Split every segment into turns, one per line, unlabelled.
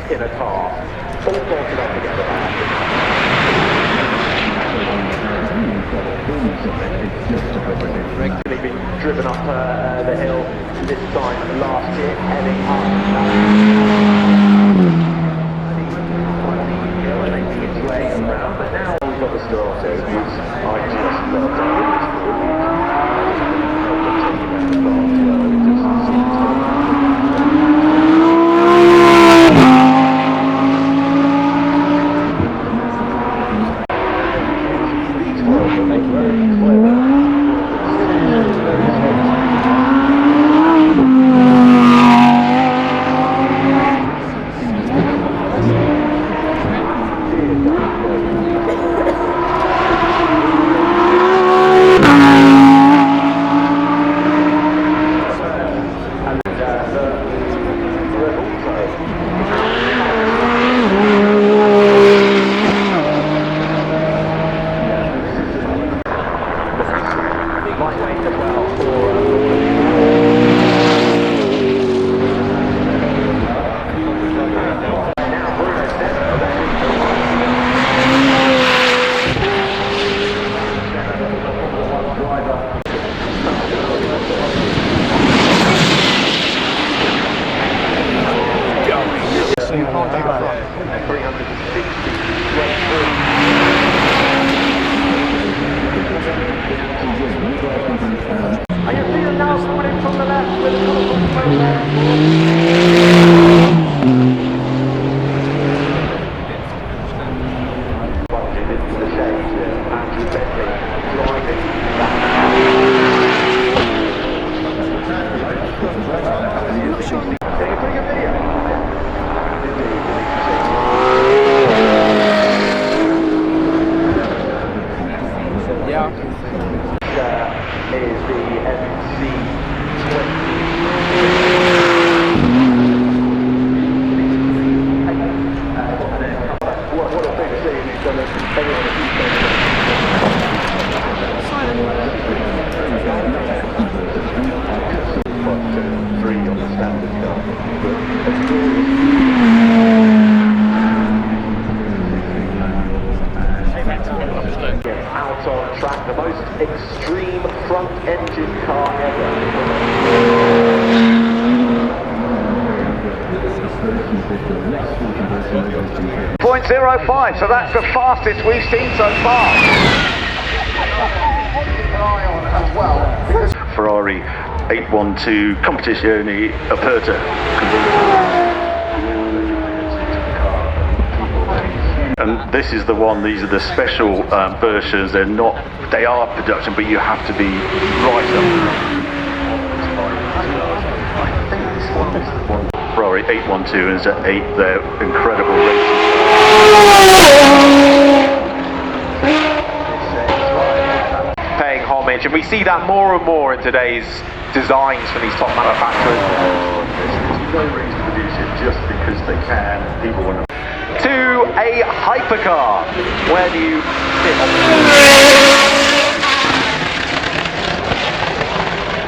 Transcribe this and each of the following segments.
In a car, all bolted up together. Regularly been driven up the hill this time last year, heading up making its way around, but now we've got the Sterato, which I just love. Out on track, the most extreme front engine car ever. 0.05, so that's the fastest we've seen so far.
Ferrari 812 Competizione Aperta. And this is the one, these are the special versions. They are production, but you have to be right up. I think this one is the one. Ferrari 812 is at 8, they're incredible racing.
Paying homage, and we see that more and more in today's designs for these top manufacturers.
There's no reason to produce it just because they can. People want to.
To a hypercar. Where do you sit on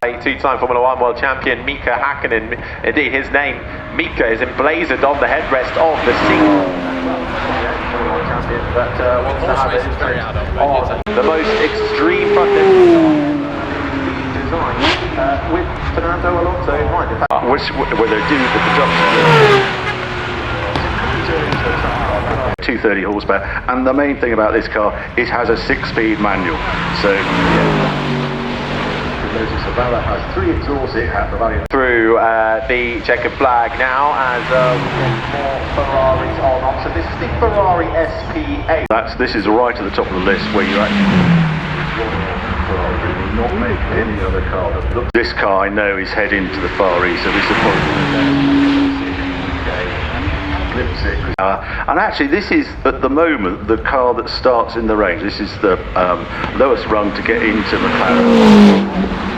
a two-time Formula 1 world champion Mika Häkkinen? Indeed, his name, Mika, is emblazoned on the headrest of the seat. But wants to have it on the most extreme front end design with Fernando Alonso in mind. In fact,
where they do the production. 230 horsepower, and the main thing about this car, it has a 6-speed manual. So yeah. Valor has 3 exhausts. It has the value
through the checkered flag now as more Ferraris on option. This is the Ferrari SP8.
This is right at the top of the list where you actually will not make any other car that looks. This car I know is heading to the Far East, so this is probably and actually this is at the moment the car that starts in the range. This is the lowest rung to get into McLaren.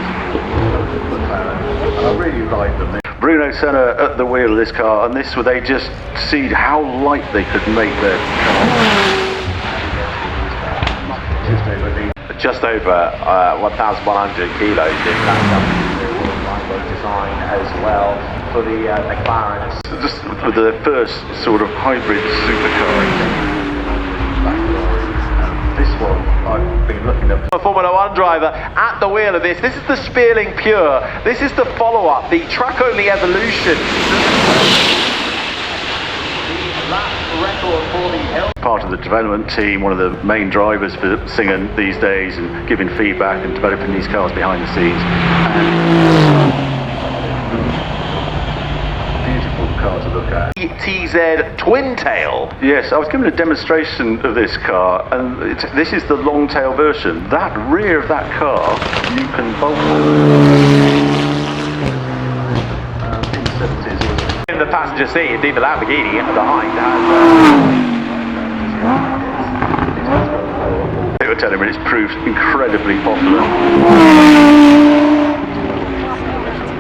I really like them. Bruno Senna at the wheel of this car, and this they just see how light they could make their car.
Just over 1,100 kilos in that design as well for the McLaren.
Just with the first sort of hybrid supercar. This one I've been looking at.
A Formula 1 driver at the wheel of this. This is the Speirling Pure. This is the follow-up, the track-only Evolution. Record for the
part of the development team, one of the main drivers for Czinger these days, and giving feedback and developing these cars behind the scenes. Beautiful car to look at.
TZ Twin-tail.
Yes, I was given a demonstration of this car, and this is the long-tail version. That rear of that car, you can bolt
in the passenger seat. Indeed, the Lamborghini behind has.
They were telling me it's proved incredibly popular.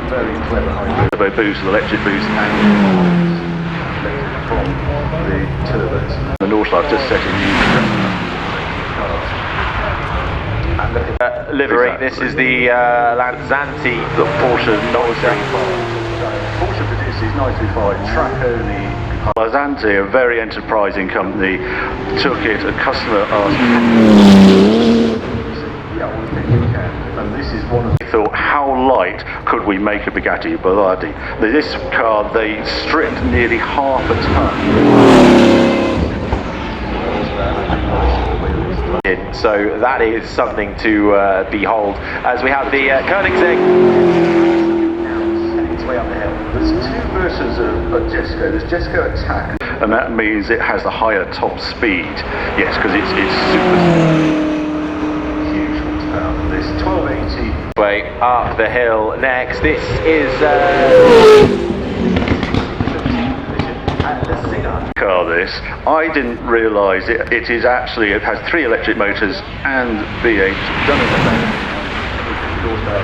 Very clever hybrid. Turbo boost, electric boost, and from the turbos. The Northlight just set a new
livery. This is the Lanzanti,
the Porsche 935. Porsche produces 925 track only. Lanzanti, a very enterprising company, took it. A customer asked, "Yeah, we think we can." And this is one of. They thought, how light could we make a Bugatti Bolide? This car, they stripped nearly half a ton.
So that is something to behold as we have the Koenigsegg.
It's way up the hill. There's 2 versions of Jesko. There's Jesko Attack, and that means it has a higher top speed. Yes, because it's super huge horsepower. This 1280.
Way up the hill next. This is
car. This I didn't realise it is actually, it has 3 electric motors and V8 done in the back. Horsepower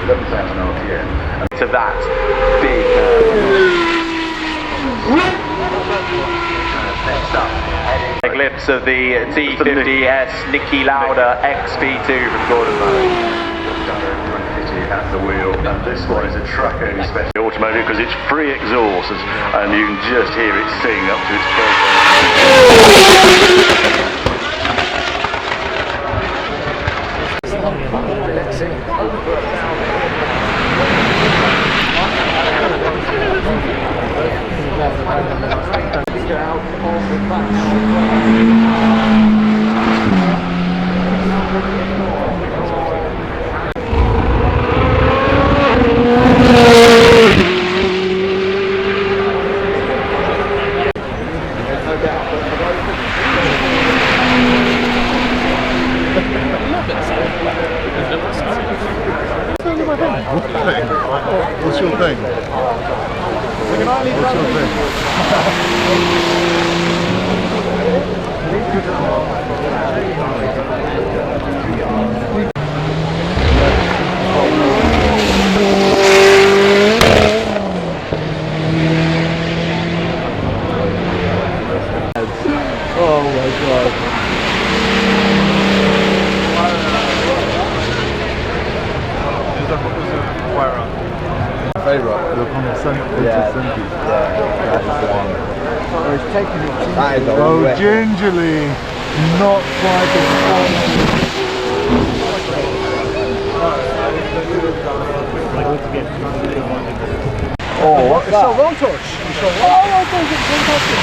11,000 RPM.
To that big next up, a glimpse of the T50S Lauda XV2 from Gordon
at the wheel, and this one is a track only special automotive because it's free exhaust, and you can just hear it sing up to its
What's your thing? What's your Oh my god. Favourite, the Koenigsegg. Yeah, that's the one. It's taking it gingerly, not quite as Oh, what's that? It's a Lotus. It's fantastic.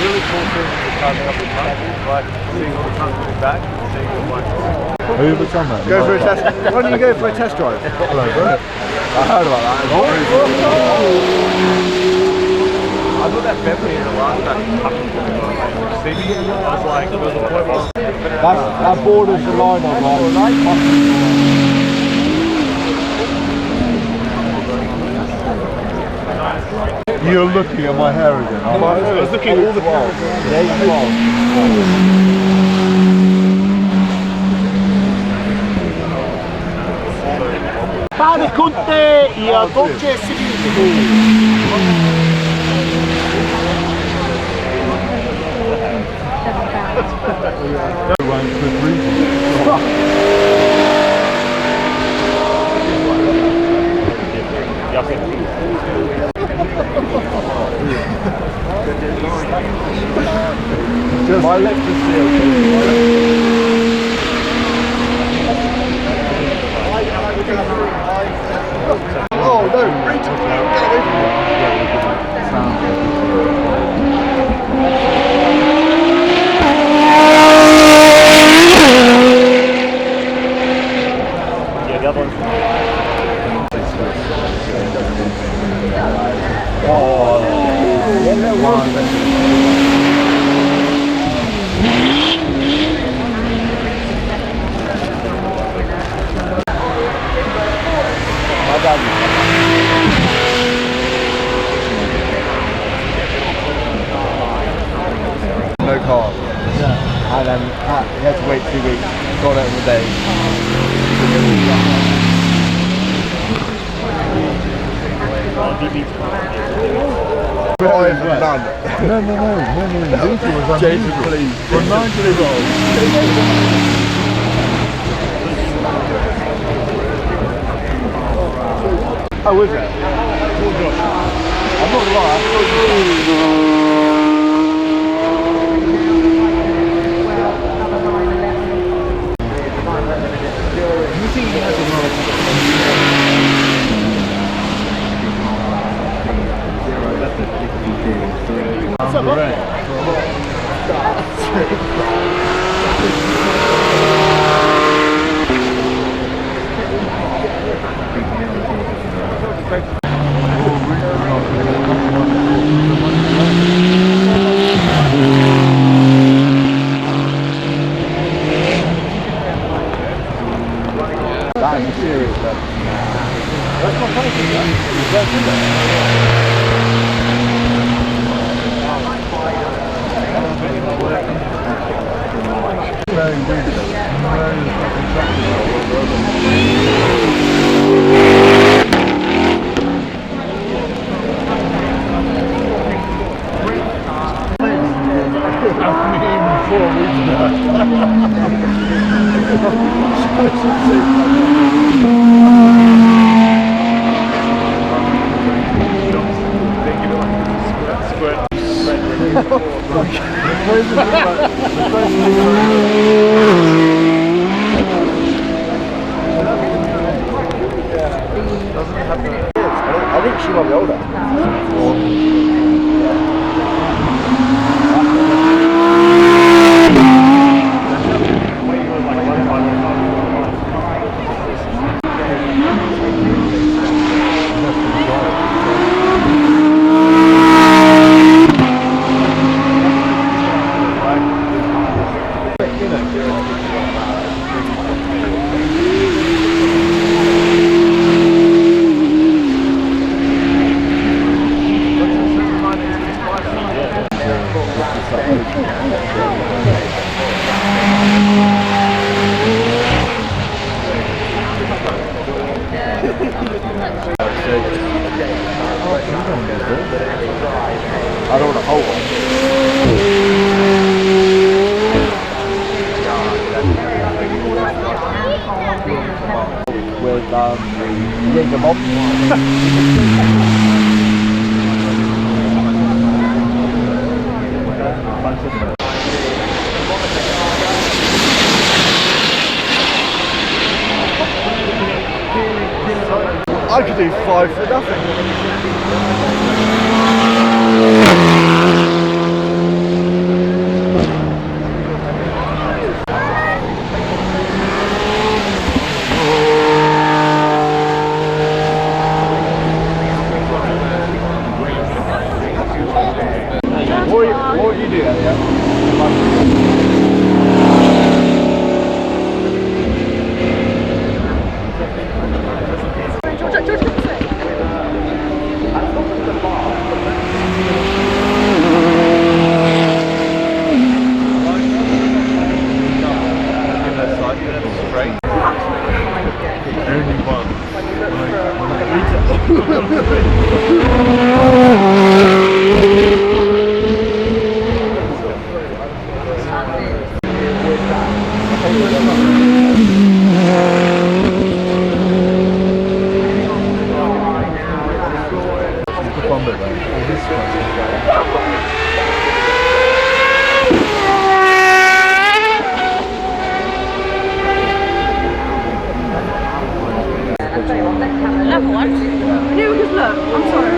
really cool thing is coming up in countries, like seeing all the countries back, seeing all like. Who have you done that? Go for a test. Why don't you go for a test drive? Hello, bro. I heard about that. I thought that Bentley in the last time was like, it was a point. That borders the line on You're looking at my hair again. I was looking at all the cameras. There you are.
Pane Conte i Dolce
My lips are sealed. Oh no, reach it! Get away from
Yeah, the other one's
no car. Yeah. And then he had to wait 2 weeks. Got it in a day. No. Jason, please. For 9 years old. Oh, is it? I'm not gonna lie. You think he has a
What's up, bro?
I'm serious, though. That's my country, man. That's I think she might be older. I don't want to hold one. With Jacob Bob. I could do 5 for nothing.
Level one? No, because look, I'm sorry.